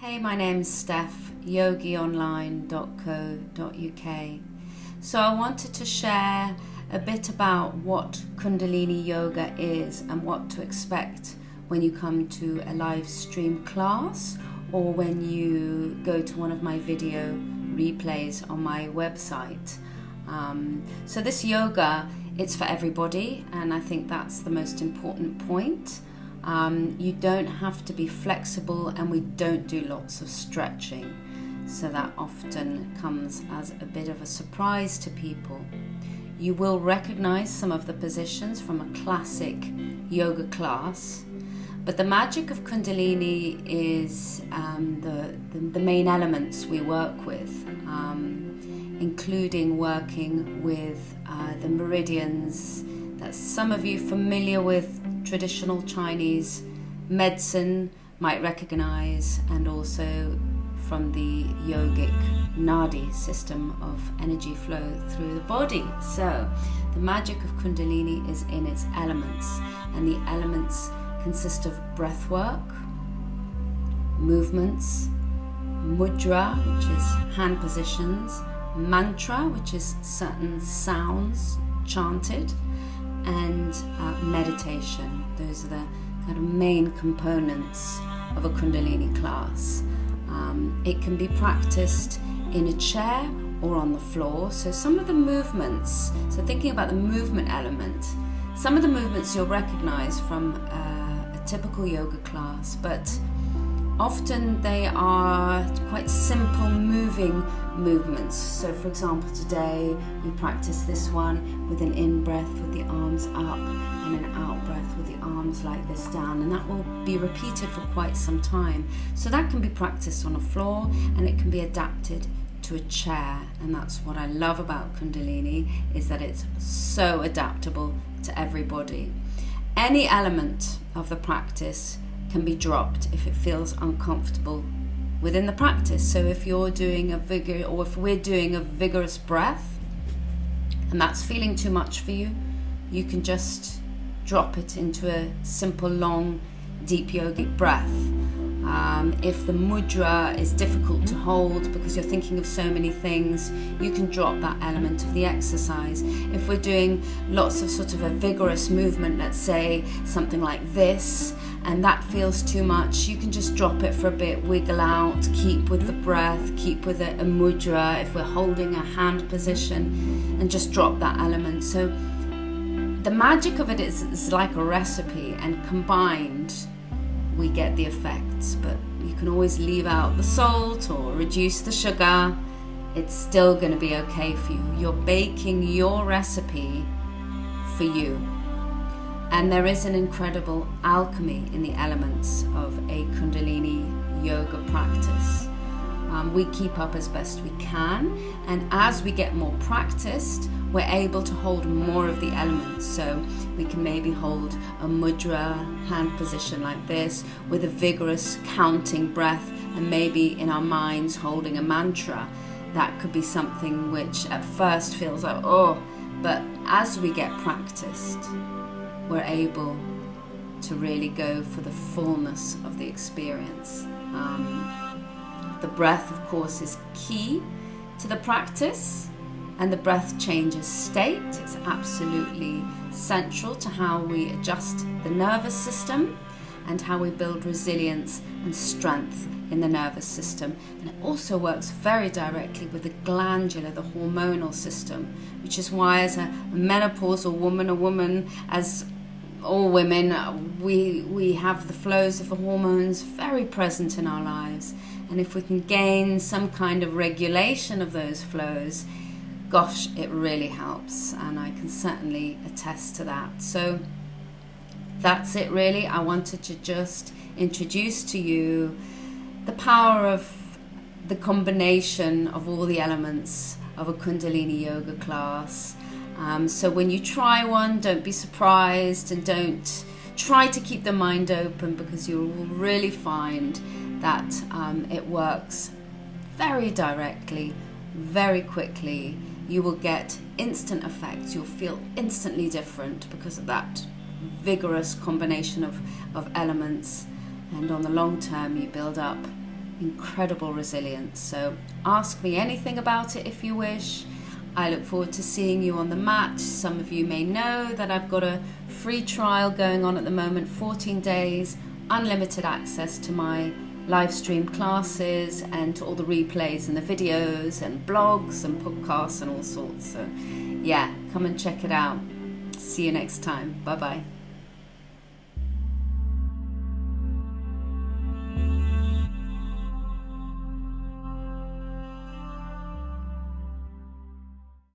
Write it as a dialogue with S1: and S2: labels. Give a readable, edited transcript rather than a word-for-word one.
S1: Hey, my name's Steph, yogionline.co.uk. So I wanted to share a bit about what Kundalini Yoga is and what to expect when you come to a live stream class or when you go to one of my video replays on my website. So this yoga, it's for everybody, and I think that's the most important point. You don't have to be flexible, and we don't do lots of stretching, so that often comes as a bit of a surprise to people. You will recognize some of the positions from a classic yoga class, but the magic of Kundalini is the main elements we work with, including working with the meridians that some of you familiar with traditional Chinese medicine might recognize, and also from the yogic nadi system of energy flow through the body. So the magic of Kundalini is in its elements, and the elements consist of breath work, movements, mudra, which is hand positions, mantra, which is certain sounds chanted, and meditation. Those are the kind of main components of a Kundalini class. It can be practiced in a chair or on the floor. So some of the movements, so thinking about the movement element, some of the movements you'll recognize from a typical yoga class, but often they are quite simple moving movements. So for example, today we practice this one with an in-breath with the arms up and an out-breath with the arms like this down, and that will be repeated for quite some time. So that can be practiced on a floor, and it can be adapted to a chair, and that's what I love about Kundalini, is that it's so adaptable to everybody. Any element of the practice can be dropped if it feels uncomfortable within the practice. So if you're doing if we're doing a vigorous breath and that's feeling too much for you, you can just drop it into a simple, long, deep yogic breath. If the mudra is difficult to hold because you're thinking of so many things, you can drop that element of the exercise. If we're doing lots of sort of a vigorous movement, let's say something like this, and that feels too much, you can just drop it for a bit, wiggle out, keep with the breath, keep with a mudra if we're holding a hand position, and just drop that element. So the magic of it is like a recipe, and combined we get the effects, but you can always leave out the salt or reduce the sugar. It's still going to be okay for you. You're baking your recipe for you. And there is an incredible alchemy in the elements of a Kundalini yoga practice. We keep up as best we can, and as we get more practiced, we're able to hold more of the elements. So we can maybe hold a mudra hand position like this with a vigorous counting breath, and maybe in our minds holding a mantra. That could be something which at first feels like, oh, but as we get practiced, we're able to really go for the fullness of the experience. The breath, of course, is key to the practice, and the breath changes state. It's absolutely central to how we adjust the nervous system and how we build resilience and strength in the nervous system. And it also works very directly with the glandular, the hormonal system, which is why as a menopausal woman, as all women, we have the flows of the hormones very present in our lives. And if we can gain some kind of regulation of those flows, gosh, it really helps, and I can certainly attest to that. So that's it really. I wanted to just introduce to you the power of the combination of all the elements of a Kundalini yoga class. So when you try one, don't be surprised, and don't try to keep the mind open, because you will really find that it works very directly, very quickly. You will get instant effects. You'll feel instantly different because of that vigorous combination of elements. And on the long term, you build up incredible resilience. So ask me anything about it if you wish. I look forward to seeing you on the mat. Some of you may know that I've got a free trial going on at the moment, 14 days, unlimited access to my live stream classes and to all the replays and the videos and blogs and podcasts and all sorts. So yeah, come and check it out. See you next time. Bye bye.